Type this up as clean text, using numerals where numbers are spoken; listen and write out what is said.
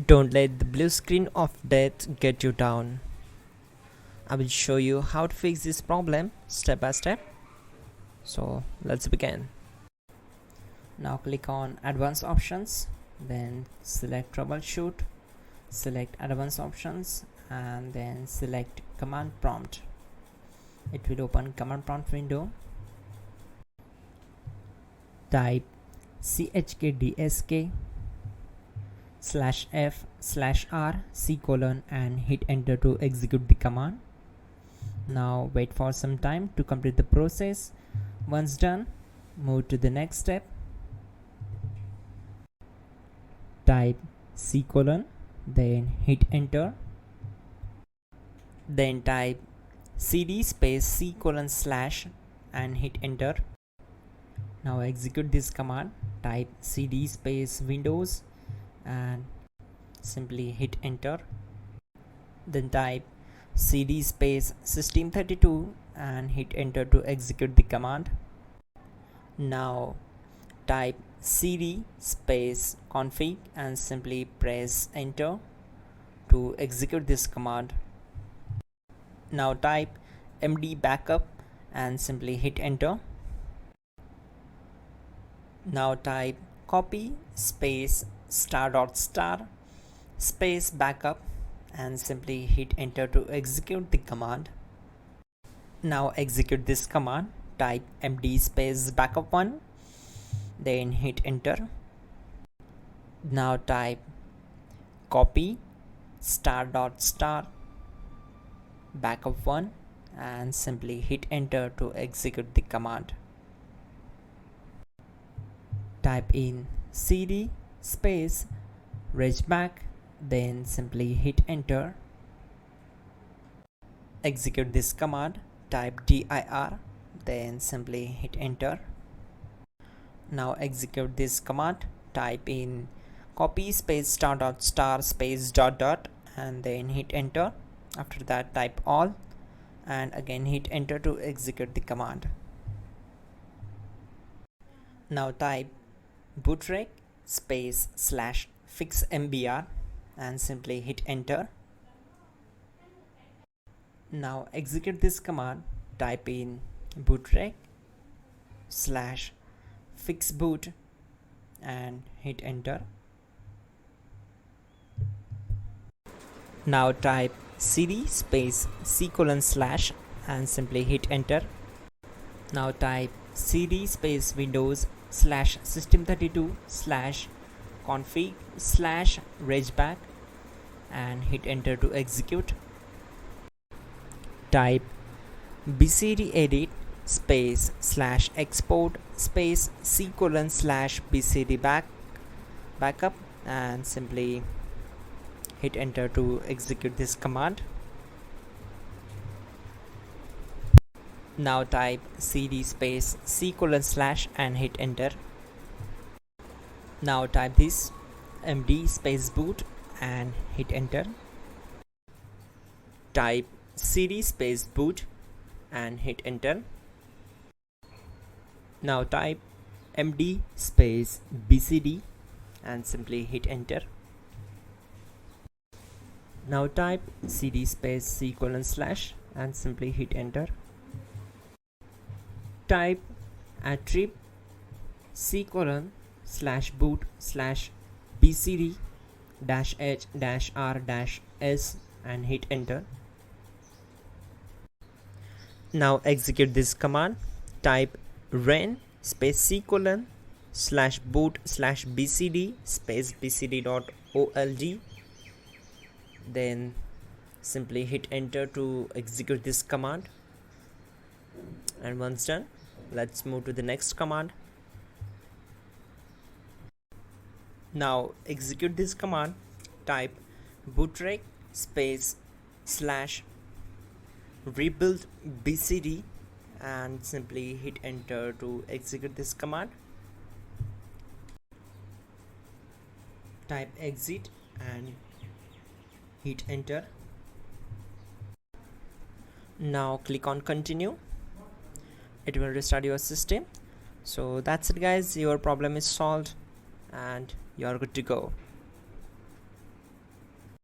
Don't let the blue screen of death get you down. I will show you how to fix this problem step by step. So let's begin. Now click on Advanced Options, then select Troubleshoot, select Advanced Options, and then select Command Prompt. It will open Command Prompt window. Type chkdsk/f/r:" and hit enter to execute the command. Now wait for some time to complete the process. Once done, move to the next step. Type c:, then hit enter. Then type cd space c:/ and hit enter. Now execute this command. Type cd space Windows and simply hit enter. Then type cd space system32 and hit enter to execute the command. Now type cd space config and simply press enter to execute this command. Now type md backup and simply hit enter. Now type copy space *** space backup and simply hit enter to execute the command. Now execute this command. Type md space backup1, then hit enter. Now type copy ** backup1 and simply hit enter to execute the command. Type in cd space regback, then simply hit enter. Execute this command. Type dir, then simply hit enter. Now execute this command. Type in copy space ** space ... and then hit enter. After that type all and again hit enter to execute the command. Now type bootrec space /fixmbr and simply hit enter. Now execute this command. Type in bootrec /fixboot and hit enter. Now type cd space c:/ and simply hit enter. Now type cd space Windows /system32 /config /regback and hit enter to execute. Type bcdedit space /export space c:/ bcd backup and simply hit enter to execute this command. Now type cd space c:/ and hit enter. Now type this md space boot and hit enter. Type cd space boot and hit enter. Now type md space bcd and simply hit enter. Now type cd space c:/ and simply hit enter. Type attrib c:/boot /bcd-h-r-s and hit enter. Now execute this command. Type ren space c:/boot /bcd space bcd.old, then simply hit enter to execute this command. And once done, let's move to the next command. Now execute this command. Type bootrec space /rebuild bcd and simply hit enter to execute this command. Type exit and hit enter. Now click on continue. It will restart your system. So that's it guys, your problem is solved and you're good to go.